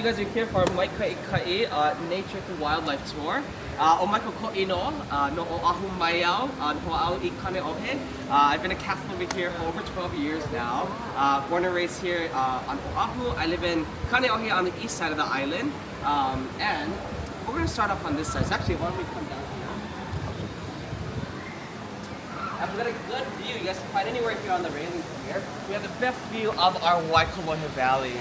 guys are here for Makaʻikaʻi Nature to Wildlife Tour. O Makaʻikaʻi no Oahu Maiau Hawaiʻi Kaneʻohe. I've been a cast member here for over 12 years now. Born and raised here on Oahu. I live in Kaneʻohe on the east side of the island. And we're going to start off on this side. So actually, why don't we come down here? I've got a good view. You guys can find anywhere here on the railings here. We have the best view of our Waikolohe Valley.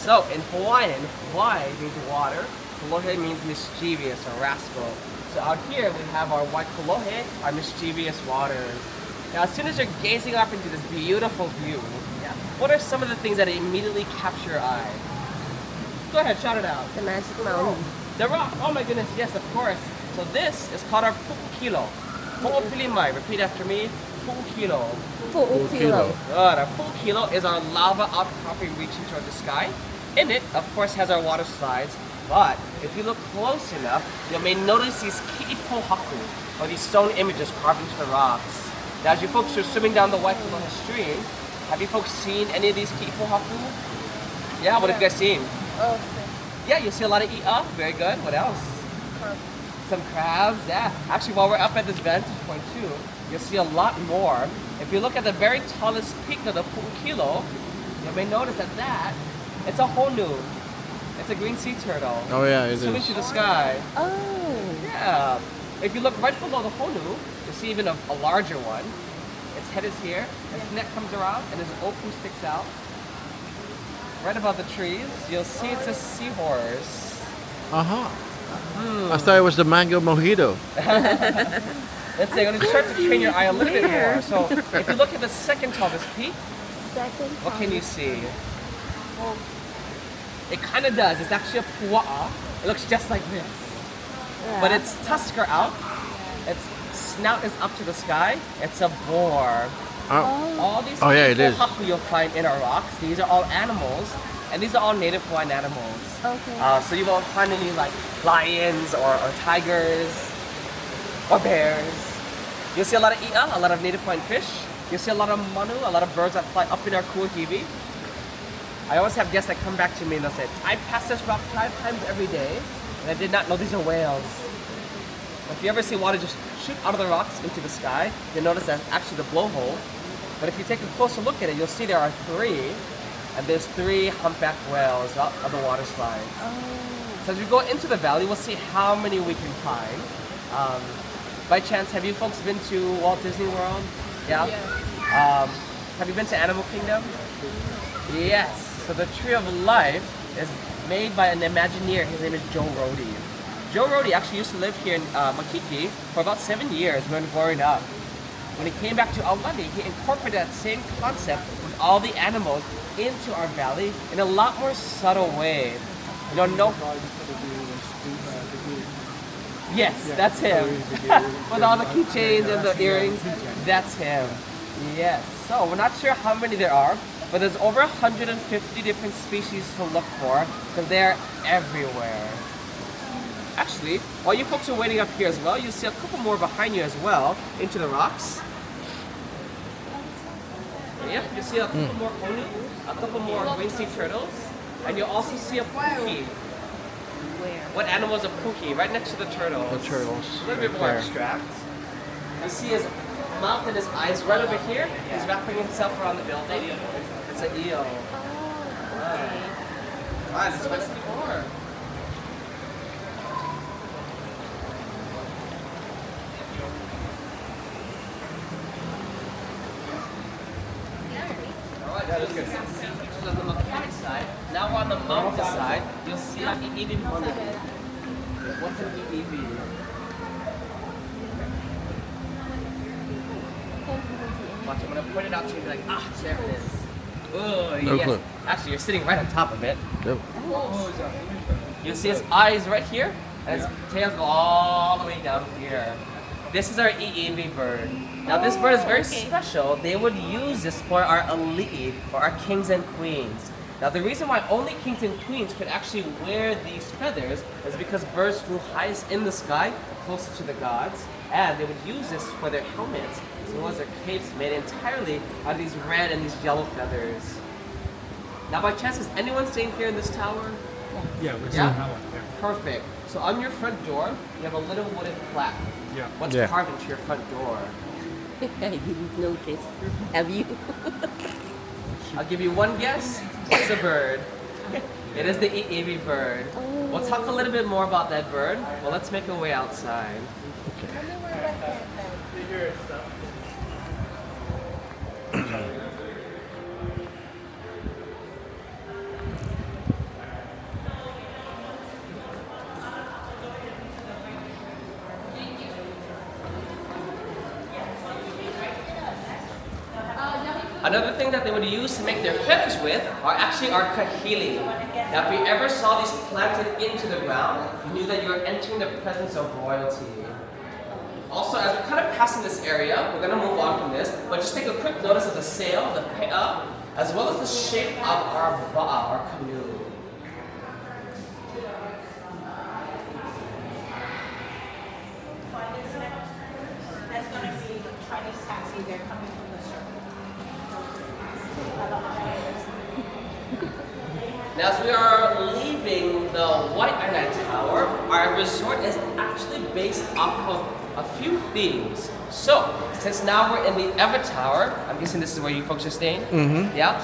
So in Hawaiian, Wai means water, Kolohe means mischievous or rascal. So out here we have our Waikolohe, our mischievous waters. Now as soon as you're gazing up into this beautiful view, what are some of the things that immediately capture your eye? Go ahead, shout it out. The magic mountain. The rock, oh my goodness, yes, of course. So this is called our pu'ukilo. Pu'upilimai, repeat after me, pu'ukilo. Pu'ukilo. Good, our pu'ukilo is our lava outcropping reaching toward the sky. In it, of course, has our water slides, but if you look close enough, you may notice these ki'ipohaku, or these stone images carved into the rocks. Now, as you folks are swimming down the Waikolohe stream, have you folks seen any of these ki'ipohaku? Yeah, what have you guys seen? Oh, Yeah, you see a lot of i'a, very good. What else? Some crabs, yeah. Actually, while we're up at this vantage point too, you'll see a lot more. If you look at the very tallest peak of the pu'ukilo, you may notice that it's a honu. It's a green sea turtle. Oh yeah, it swimming is. through the sky. Oh. Yeah. If you look right below the honu, you'll see even a larger one. Its head is here, its neck comes around, and its opu sticks out. Right above the trees, you'll see it's a seahorse. I thought it was the mango mojito. Let's say, when it starts to train your eye a little bit more. So, if you look at the second tallest peak, what can you see? It kind of does. It's actually a pua'a. It looks just like this. Yeah. But its tusks are out. Its snout is up to the sky. It's a boar. All these it is. haku you'll find in our rocks. These are all animals. And these are all native Hawaiian animals. Okay. So you won't find any like lions or tigers or bears. You'll see a lot of i'a, a lot of native Hawaiian fish. You'll see a lot of manu, a lot of birds that fly up in our kuahiwi. I always have guests that come back to me and they'll say, I pass this rock 5 times every day and I did not know these are whales. If you ever see water just shoot out of the rocks into the sky, you'll notice that's actually the blowhole. But if you take a closer look at it, you'll see there are 3. And there's 3 humpback whales out of the water slide. So as we go into the valley, we'll see how many we can find. By chance, have you folks been to Walt Disney World? Yeah? Have you been to Animal Kingdom? Yes. So the Tree of Life is made by an Imagineer. His name is Joe Rohde. Joe Rohde actually used to live here in Makiki for about 7 years when growing up. When he came back to Aulani, he incorporated that same concept with all the animals into our valley in a lot more subtle way. You know, Yes, that's him. With all the keychains and the earrings, that's him. Yes. So we're not sure how many there are, but there's over 150 different species to look for because they're everywhere. Actually, while you folks are waiting up here as well, you'll see a couple more behind you as well into the rocks. Yep, you see a couple more honu, a couple more green sea turtles, and you'll also see a puki. Where? What animal is a puki? Right next to the turtles. The turtles. A little bit more abstract. You see his mouth and his eyes right over here. He's wrapping himself around the building. It's an eel. Wow, there's much more. On the Makaʻikaʻi side. Now we're on the mountain side. You'll see an i'iwi mono. What's an i'iwi? Watch, I'm gonna point it out to you and be like, ah, there it is. Oh, No yes. clue. Actually, you're sitting right on top of it. Yep. You'll see his eyes right here, and his tails go all the way down here. This is our i'iwi bird. Now this bird is very special. They would use this for our ali'i, for our kings and queens. Now the reason why only kings and queens could actually wear these feathers is because birds flew highest in the sky, closest to the gods, and they would use this for their helmets, as well as their capes made entirely out of these red and these yellow feathers. Now by chance, is anyone staying here in this tower? Yeah, we're Yeah? seeing that one. Yeah. Perfect. So on your front door, you have a little wooden plaque. Yeah. What's Yeah. carved into your front door? I didn't notice. Have you? I'll give you one guess. It's a bird. It is the I'iwi bird. We'll talk a little bit more about that bird. Well, let's make our way outside. Another thing that they would use to make their feathers with are actually our kahili. Now, if you ever saw these planted into the ground, you knew that you were entering the presence of royalty. Also, as we're kind of passing this area, we're going to move on from this, but just take a quick notice of the sail, the pe'a, as well as the shape of our va'a, our canoe. That's going to be Chinese taxi. They're coming from the circle. Now, as we are leaving the White Island Tower, our resort is actually based off of a few themes. So, since now we're in the Ever Tower, I'm guessing this is where you folks are staying? Mm-hmm. Yeah?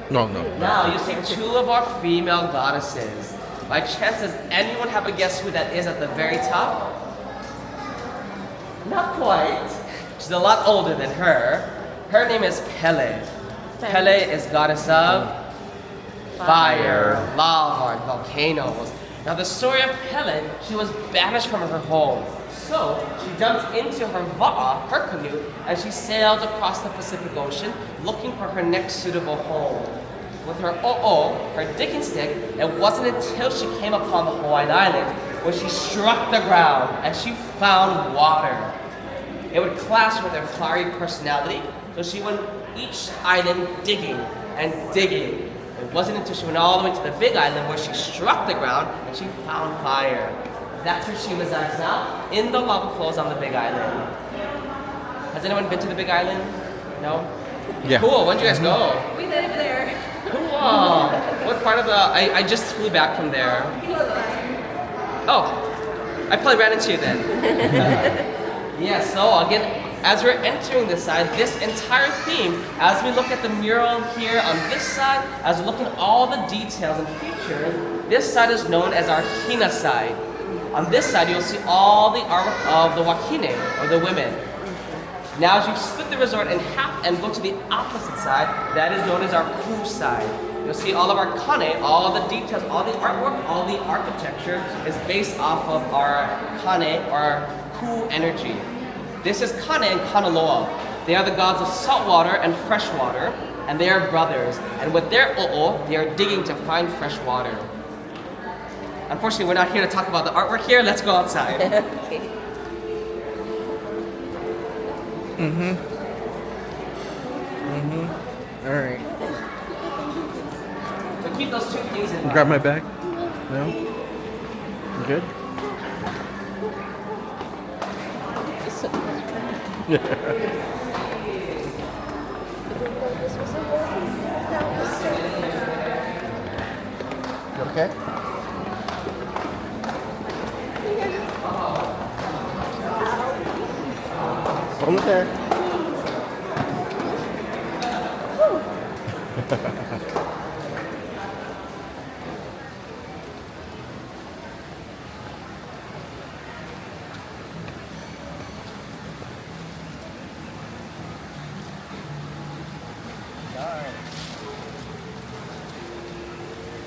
No. Now, you see two of our female goddesses. By chance, does anyone have a guess who that is at the very top? Not quite. She's a lot older than her. Her name is Pele. Pele is goddess of fire, lava, and volcanoes. Now the story of Pele, she was banished from her home. So she jumped into her va'a, her canoe, and she sailed across the Pacific Ocean looking for her next suitable home. With her o'o, her digging stick, it wasn't until she came upon the Hawaiian Islands where she struck the ground and she found water. It would clash with her fiery personality, so she went each island digging and digging. It wasn't until she went all the way to the Big Island where she struck the ground and she found fire. That's where she resides now, in the lava flows on the Big Island. Has anyone been to the Big Island? No? Yeah. Cool, when'd you guys go? We live there. Cool. What part of the, I just flew back from there. Oh, I probably ran into you then. Yeah, so again, as we're entering this side, this entire theme, as we look at the mural here on this side, as we look at all the details and features, this side is known as our Hina side. On this side, you'll see all the artwork of the Wakine, or the women. Now, as you split the resort in half and go to the opposite side, that is known as our Ku side. You'll see all of our kane, all the details, all the artwork, all the architecture is based off of our kane, or our Ku energy. This is Kane and Kanaloa. They are the gods of salt water and fresh water, and they are brothers. And with their o'o, they are digging to find fresh water. Unfortunately, we're not here to talk about the artwork here. Let's go outside. Okay. All right. So keep those two things in mind. Grab my bag. No. You good? So, You okay? Almost there.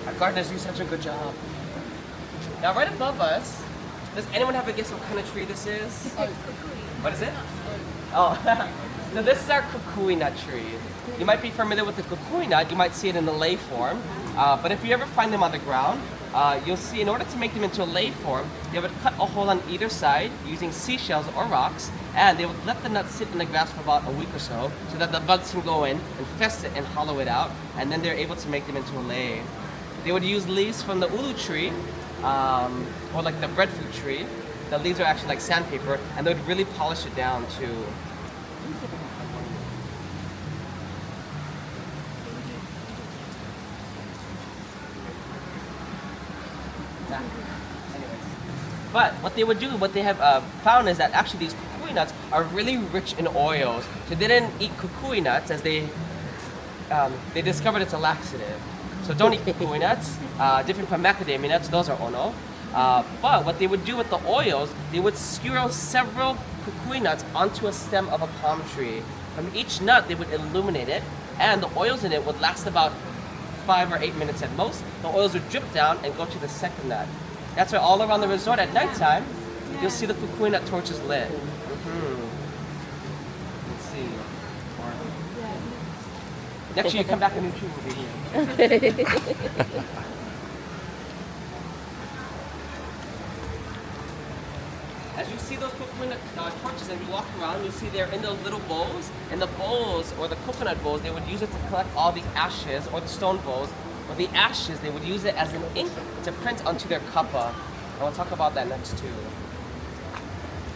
Our gardeners do such a good job. Now, right above us, does anyone have a guess what kind of tree this is? What is it? Oh, so this is our kukui nut tree. You might be familiar with the kukui nut. You might see it in the lei form. But if you ever find them on the ground, you'll see in order to make them into a lei form, they would cut a hole on either side using seashells or rocks, and they would let the nut sit in the grass for about a week or so that the bugs can go in, infest it, and hollow it out, and then they're able to make them into a lei. They would use leaves from the ulu tree, or like the breadfruit tree. The leaves are actually like sandpaper, and they would really polish it down too. But what they would do, what they have found is that actually these kukui nuts are really rich in oils. So they didn't eat kukui nuts as they discovered it's a laxative. So don't eat kukui nuts, different from macadamia nuts, those are ono. But what they would do with the oils, they would skewer several kukui nuts onto a stem of a palm tree. From each nut, they would illuminate it, and the oils in it would last about 5 or 8 minutes at most. The oils would drip down and go to the second nut. That's why all around the resort at nighttime, you'll see the kukui nut torches lit. Let's see. Next year you come back and YouTube will be here. As you see those coconut torches and you walk around, you'll see they're in those little bowls. And the bowls, or the coconut bowls, they would use it to collect all the ashes, or the stone bowls, or the ashes, they would use it as an ink to print onto their kappa. And we'll talk about that next too.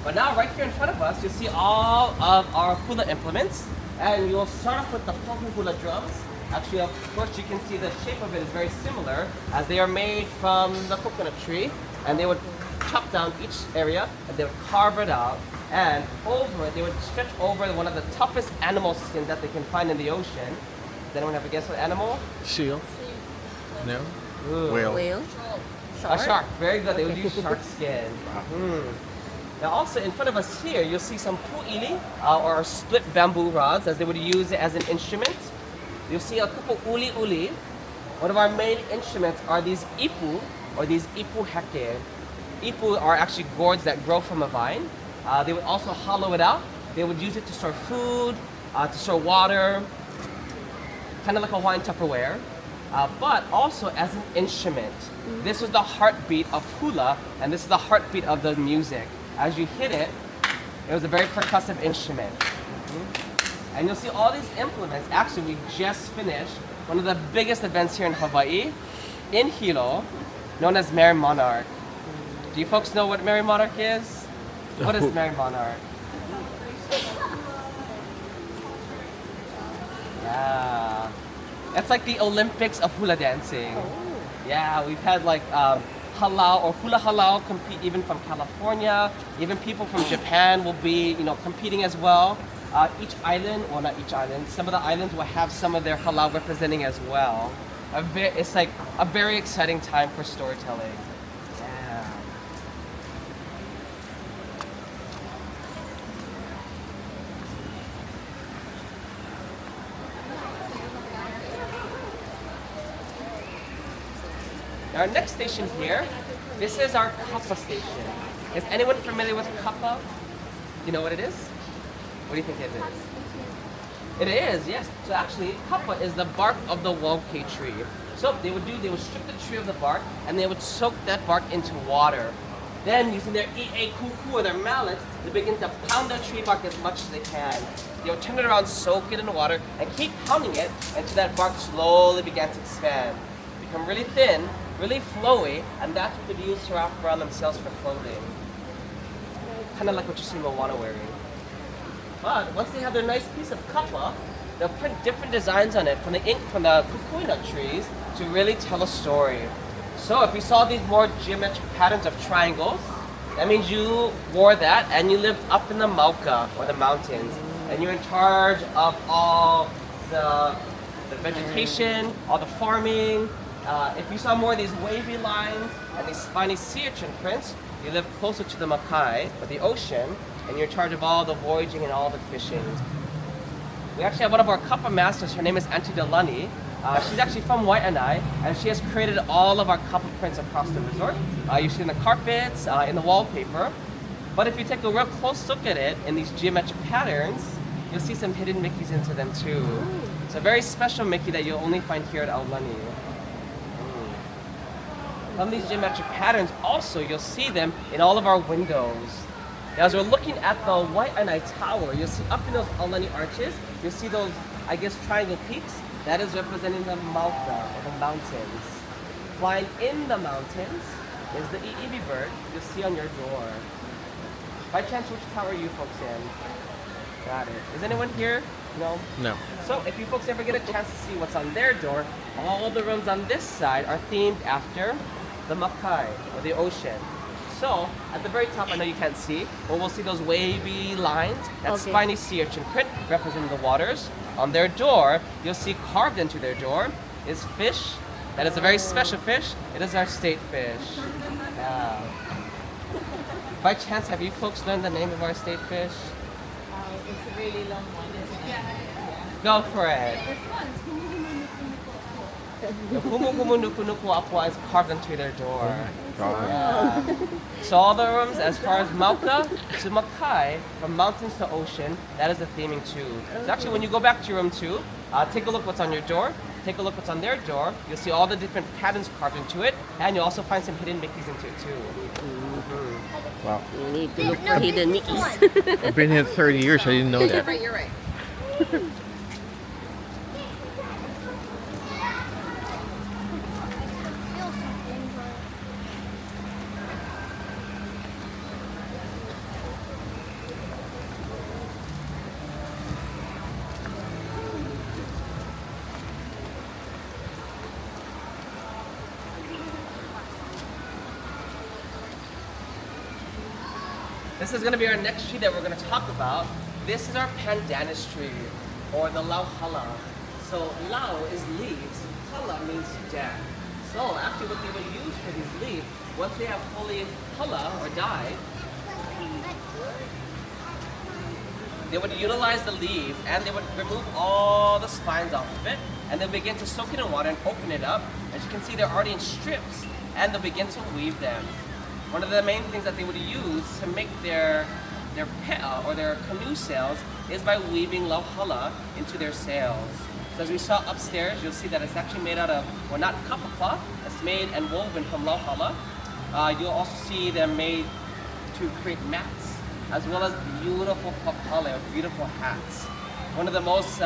But now, right here in front of us, you'll see all of our hula implements. And you'll start off with the pohu hula drums. Actually, of course, you can see the shape of it is very similar, as they are made from the coconut tree. And they would chop down each area, and they would carve it out, and over it, they would stretch over one of the toughest animal skins that they can find in the ocean. Does anyone have a guess what animal? Seal. No. Ooh. Whale. Whale? A shark. Very good. They would use shark skin. Now also in front of us here, you'll see some pu'ili, or split bamboo rods, as they would use it as an instrument. You'll see a couple uli. One of our main instruments are these ipu, or these ipu heke. Ipu are actually gourds that grow from a vine. They would also hollow it out. They would use it to store food, to store water, kind of like a Hawaiian Tupperware, but also as an instrument. This was the heartbeat of hula, and this is the heartbeat of the music. As you hit it, it was a very percussive instrument. And you'll see all these implements. Actually, we just finished one of the biggest events here in Hawaii, in Hilo, known as Merry Monarch. Do you folks know what Merry Monarch is? What is Merry Monarch? Yeah. It's like the Olympics of hula dancing. Yeah, we've had like halal or hula halal compete even from California. Even people from Japan will be, competing as well. Each island, well not each island, some of the islands will have some of their halal representing as well. It's like a very exciting time for storytelling. Yeah. Our next station here, this is our kappa station. Is anyone familiar with kappa? You know what it is? What do you think it is? It is, yes. So actually, kappa is the bark of the wauke tree. So they would strip the tree of the bark, and they would soak that bark into water. Then, using their ie kuku or their mallets, they begin to pound that tree bark as much as they can. They would turn it around, soak it in water, and keep pounding it until that bark slowly began to expand. Become really thin, really flowy, and that's what they use to wrap around themselves for clothing. Kind of like what you see Moana wearing. But once they have their nice piece of kappa, they'll print different designs on it from the ink from the kukui nut trees to really tell a story. So if you saw these more geometric patterns of triangles, that means you wore that and you lived up in the Mauka, or the mountains, and you're in charge of all the vegetation, all the farming. If you saw more of these wavy lines and these spiny sea urchin prints, you live closer to the Makaʻikaʻi, or the ocean, and you're in charge of all the voyaging and all the fishing. We actually have one of our kappa masters. Her name is Auntie Aulani. She's actually from Waiʻanae, and she has created all of our kappa prints across the resort. You see in the carpets, in the wallpaper. But if you take a real close look at it in these geometric patterns, you'll see some hidden Mickeys into them too. It's a very special Mickey that you'll only find here at Aulani. From these geometric patterns, also you'll see them in all of our windows. Now, as we're looking at the Waiʻanae Tower, you'll see up in those Aulani arches, you'll see those, triangle peaks. That is representing the Mauka, or the mountains. Flying in the mountains is the iiwi bird you'll see on your door. By chance, which tower are you folks in? Got it. Is anyone here? No? No. So if you folks ever get a chance to see what's on their door, all the rooms on this side are themed after the Makaʻikaʻi, or the ocean. So, at the very top, I know you can't see, but we'll see those wavy lines. That's Okay. spiny sea urchin print representing the waters. On their door, you'll see carved into their door is fish. That is a very special fish. It is our state fish. Yeah. By chance, have you folks learned the name of our state fish? It's a really long one, isn't it? Go for it. The kumu kumu nuku nuku apua is carved into their door. Yeah. So all the rooms, as far as Mauka to Makaʻikaʻi, from mountains to ocean, that is the theming too. So actually, when you go back to your room too, take a look what's on your door. Take a look what's on their door. You'll see all the different patterns carved into it, and you'll also find some hidden Mickeys into it too. Wow. You need to look for hidden Mickeys. I've been here 30 years. I didn't know that. Right, you're right. This is going to be our next tree that we're going to talk about. This is our pandanus tree, or the lauhala. So lau is leaves, hala means death. So actually what they would use for these leaves, once they have fully hala or died, they would utilize the leaf and they would remove all the spines off of it and then begin to soak it in water and open it up. As you can see, they're already in strips and they'll begin to weave them. One of the main things that they would use to make their pe'a or their canoe sails is by weaving lauhala into their sails. So as we saw upstairs, you'll see that it's actually made out of, well, not kapapa, it's made and woven from lauhala. You'll also see them made to create mats, as well as beautiful papale, or beautiful hats. One of the most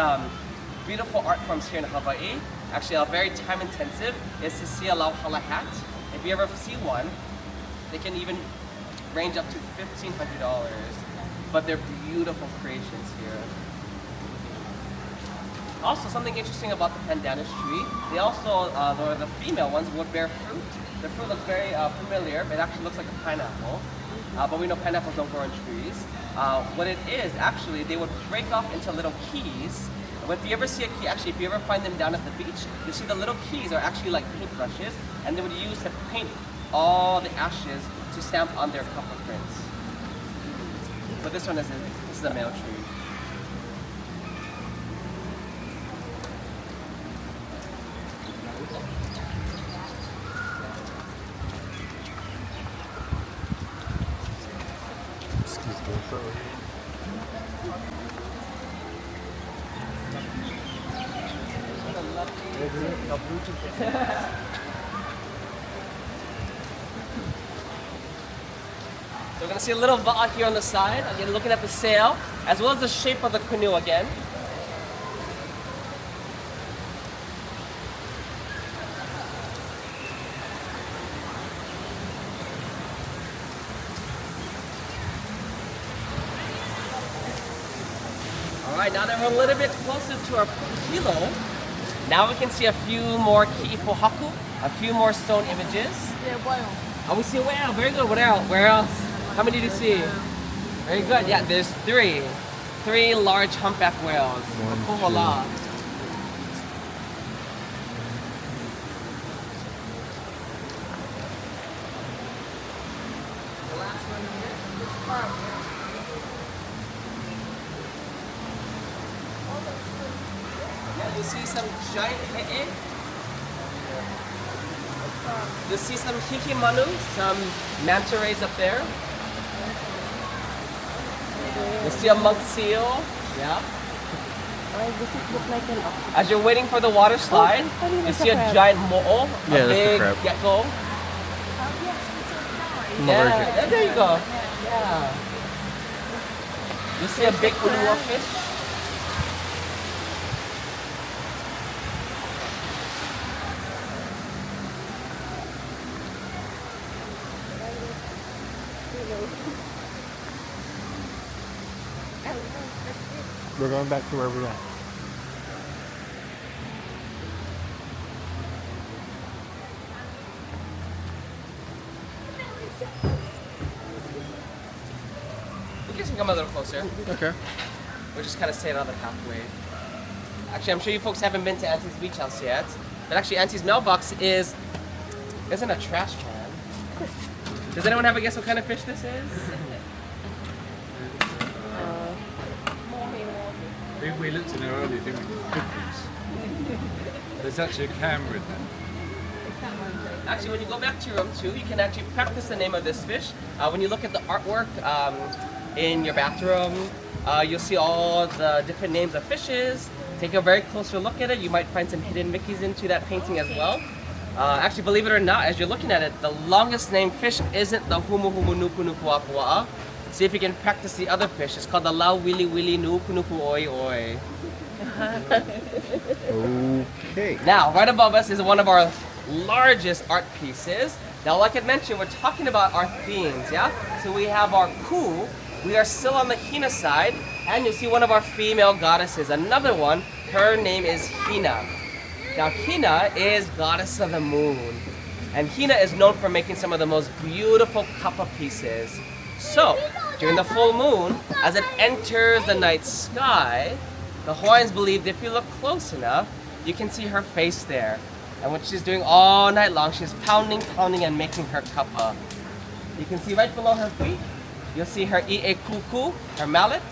beautiful art forms here in Hawaii, actually very time intensive, is to see a lauhala hat. If you ever see one, they can even range up to $1,500, but they're beautiful creations here. Also, something interesting about the pandanus tree, they also, the female ones would bear fruit. The fruit looks very familiar, but it actually looks like a pineapple. But we know pineapples don't grow on trees. What it is, actually, they would break off into little keys. If you ever see a key, actually, if you ever find them down at the beach, you'll see the little keys are actually like paintbrushes, and they would use to paint all the ashes to stamp on their couple prints. But this one is a male tree. Excuse me, sorry. So we're going to see a little va'a here on the side, again looking at the sail, as well as the shape of the canoe again. Alright, now that we're a little bit closer to our hilo, now we can see a few more ki'ipohaku, a few more stone images. Oh, we see a whale. Very good. What else? Where else? How many do you see? Very good. Yeah, there's three. Three large humpback whales. Kohola. The last one here is carved. Yeah, you see some giant he'e. You'll see some hikimanu, some manta rays up there. You'll see a monk seal. Yeah. Why does it look like an octopus? As you're waiting for the water slide, you see a giant mo'o, Yeah, a that's a big crab. gecko. I'm Yeah, allergic. there you go. Yeah. You see a big ulua fish. We're going back to where we're at. come a little closer. Okay. We're just kind of staying on the pathway. Actually, I'm sure you folks haven't been to Auntie's beach house yet, but actually Auntie's mailbox isn't a trash can. Does anyone have a guess what kind of fish this is? We looked in there earlier, didn't we? Cookies. There's actually a camera in there. Actually, when you go back to your room too, you can actually practice the name of this fish. When you look at the artwork in your bathroom, you'll see all the different names of fishes. Take a very closer look at it. You might find some hidden Mickeys into that painting as well. Actually, believe it or not, as you're looking at it, the longest named fish isn't the Humu Humu Nuku Nuku Apua'a. See if you can practice the other fish. It's called the Lau Wili Wili Nuku Nuku Oi Oi. Okay. Now, right above us is one of our largest art pieces. Now, like I mentioned, we're talking about our themes, yeah? So we have our ku. We are still on the Hina side, and you'll see one of our female goddesses. Another one, her name is Hina. Now, Hina is goddess of the moon, and Hina is known for making some of the most beautiful kapa pieces. So, during the full moon, as it enters the night sky, the Hawaiians believed if you look close enough, you can see her face there. And what she's doing all night long, she's pounding, and making her kapa. You can see right below her feet, you'll see her ie kuku, her mallet.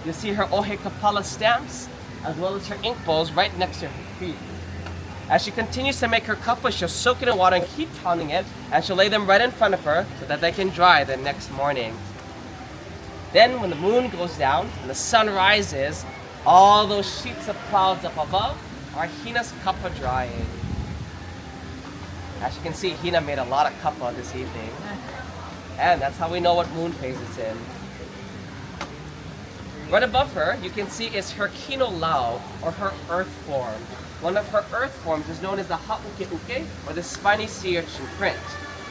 You'll see her ohe kapala stamps, as well as her ink bowls right next to her feet. As she continues to make her kapa, she'll soak it in water and keep pounding it, and she'll lay them right in front of her so that they can dry the next morning. Then when the moon goes down and the sun rises, all those sheets of clouds up above are Hina's kapa drying. As you can see, Hina made a lot of kapa this evening. And that's how we know what moon phase it's in. Right above her, you can see is her kino lau, or her earth form. One of her earth forms is known as the ha'ukeuke, or the spiny sea urchin print.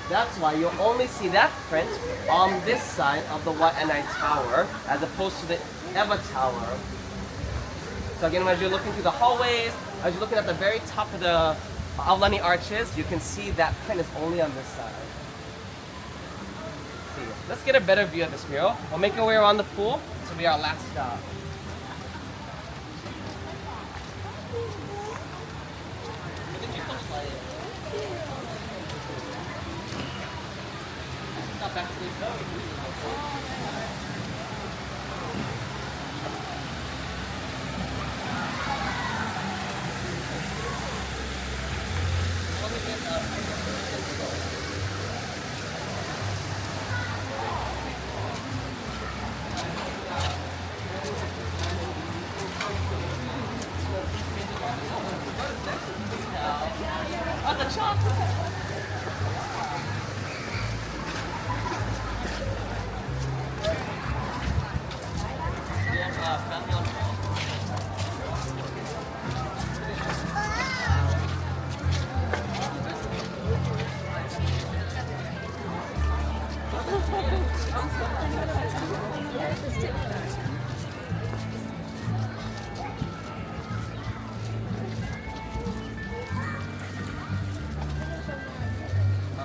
That's why you'll only see that print on this side of the Waianae Tower, as opposed to the Eva Tower. So again, as you're looking through the hallways, as you're looking at the very top of the Aulani arches, you can see that print is only on this side. Let's get a better view of this mural. We'll make our way around the pool. This will be our last stop.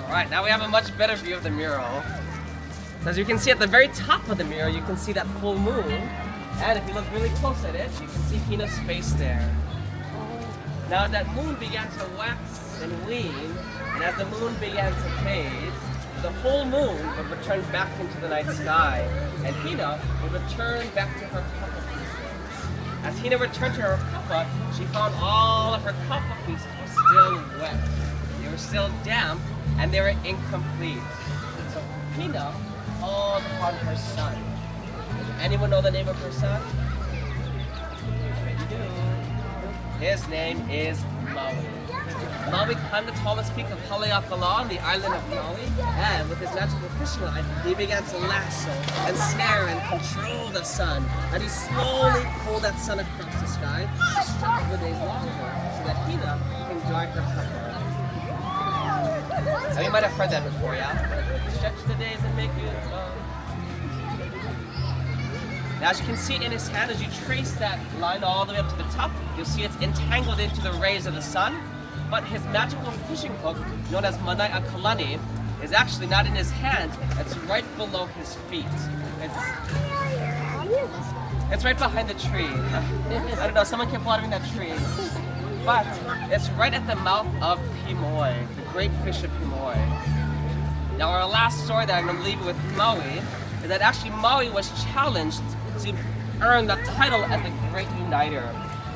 Alright, now we have a much better view of the mural. So as you can see at the very top of the mural, you can see that full moon. And if you look really close at it, you can see Hina's face there. Now as that moon began to wax and wane, and as the moon began to fade, the full moon would return back into the night sky, and Hina would return back to her kapa pieces. As Hina returned to her kapa, she found all of her kapa pieces were still wet. They were still damp, and they were incomplete. So Hina called upon her son. Does anyone know the name of her son? You do. His name is Maui. Maui climbed the tallest peak of Haleakala on the island of Maui, and with his magical fishing line, he began to lasso and snare and control the sun. And he slowly pulled that sun across the sky to stretch the days longer so that Hina can dry her kapa. So you might have heard that before, yeah? Stretch the days and make it long. Now as you can see in his hand, as you trace that line all the way up to the top, you'll see it's entangled into the rays of the sun. But his magical fishing hook, known as Makaʻikaʻi, is actually not in his hand, it's right below his feet. It's It's right behind the tree. I don't know, someone kept watering that tree. But it's right at the mouth of Pinay, the great fish of Pinay. Now our last story that I'm going to leave you with Maui is that actually Maui was challenged to earn the title as the Great Uniter.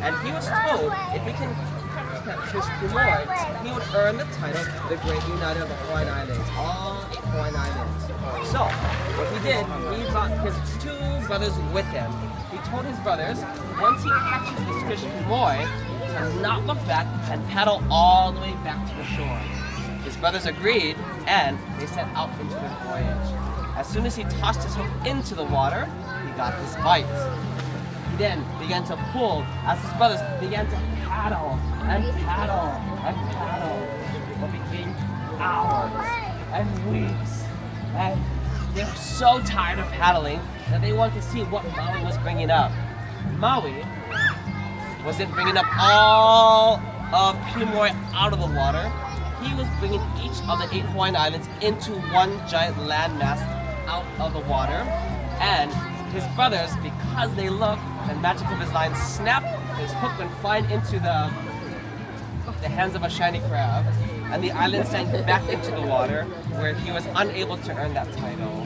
And he was told if he can catch that fish Pinay, he would earn the title the Great Uniter of the Hawaiian Islands, all 8 Hawaiian Islands. So what he did, he brought his 2 brothers with him. He told his brothers, once he catches this fish Pinay, to not look back and paddle all the way back to the shore. His brothers agreed, and they set out into their voyage. As soon as he tossed his hook into the water, he got his bite. He then began to pull as his brothers began to paddle and paddle and paddle. What became hours and weeks, and they were so tired of paddling that they wanted to see what Maui was bringing up. Maui wasn't bringing up all of Pinay out of the water. He was bringing each of the 8 Hawaiian Islands into one giant landmass out of the water. And his brothers, because they looked, the magic of his line snapped, his hook went flying into the hands of a shiny crab, and the island sank back into the water, where he was unable to earn that title.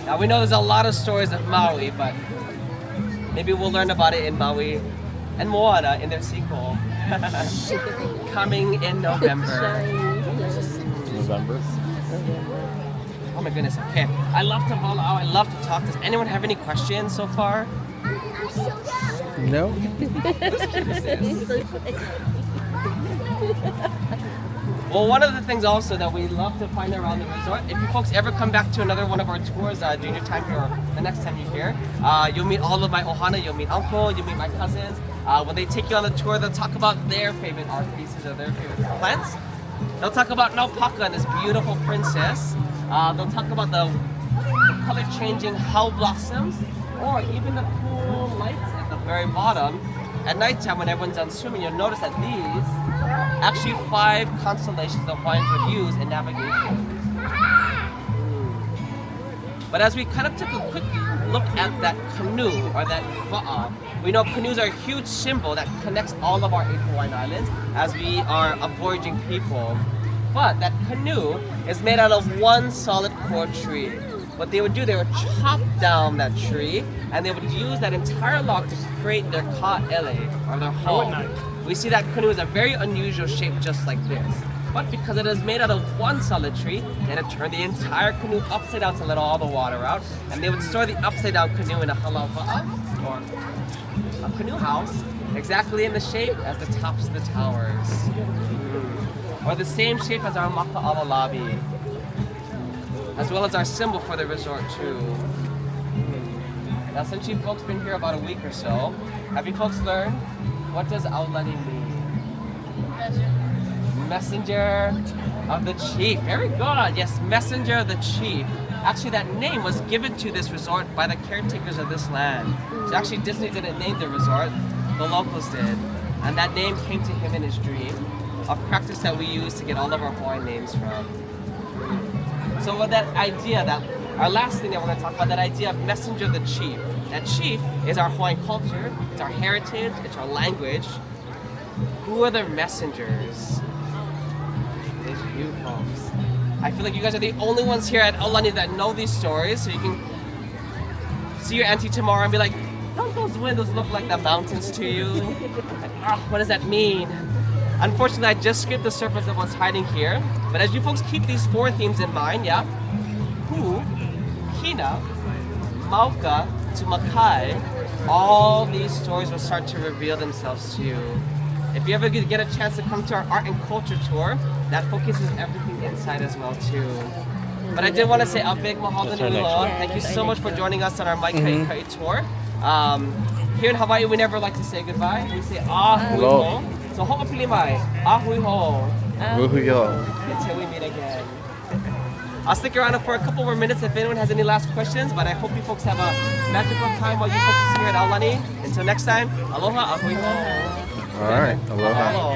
Now we know there's a lot of stories of Maui, but maybe we'll learn about it in Maui and Moana in their sequel. Coming in November. November. Oh my goodness, okay. I love to follow out, I love to talk. Does anyone have any questions so far? No. Well, one of the things also that we love to find around the resort, if you folks ever come back to another one of our tours during your time here or the next time you're here, you'll meet all of my ohana, you'll meet uncle, you'll meet my cousins. When they take you on the tour, they'll talk about their favorite art pieces or their favorite plants. They'll talk about Naupaka and this beautiful princess. They'll talk about the color-changing hau blossoms, or even the cool lights at the very bottom. At nighttime, when everyone's done swimming, you'll notice that these actually 5 constellations the Hawaiians would use in navigation. But as we kind of took a quick look at that canoe, or that va'a, we know canoes are a huge symbol that connects all of our 8 Hawaiian Islands as we are a voyaging people. But that canoe is made out of one solid core tree. What they would do, they would chop down that tree, and they would use that entire log to create their ka'ele, or their home. We see that canoe is a very unusual shape, just like this. But because it is made out of one solid tree, they had to turn the entire canoe upside down to let all the water out, and they would store the upside down canoe in a halava'a, or a canoe house, exactly in the shape as the tops of the towers. Or the same shape as our Makaʻikaʻi lobby, as well as our symbol for the resort too. Now since you folks been here about a week or so, have you folks learned what does Aulani mean? Messenger of the chief. Very good. Yes, messenger of the chief. Actually, that name was given to this resort by the caretakers of this land. So actually, Disney didn't name the resort, the locals did. And that name came to him in his dream, a practice that we use to get all of our Hawaiian names from. So with that idea, that our last thing that we're going to talk about, that idea of messenger of the chief. That chief is our Hawaiian culture, it's our heritage, it's our language. Who are the messengers? It's you folks. I feel like you guys are the only ones here at Aulani that know these stories, so you can see your auntie tomorrow and be like, don't those windows look like the mountains to you? Like, oh, what does that mean? Unfortunately, I just scraped the surface of what's hiding here, but as you folks keep these 4 themes in mind, yeah? Hu, Hina, Mauka, to Makaʻikaʻi, all these stories will start to reveal themselves to you. If you ever get a chance to come to our art and culture tour, that focuses everything inside as well too. But I did want to say a big mahalo nui loa. Thank you so much for joining us on our Makaʻikaʻi tour. Here in Hawaii, we never like to say goodbye. We say ahui ho. So ho'opili mai, ahui ho. Until we meet again. I'll stick around for a couple more minutes if anyone has any last questions, but I hope you folks have a magical time while you folks are here at Aulani. Until next time, aloha, ahui ho. All right, aloha.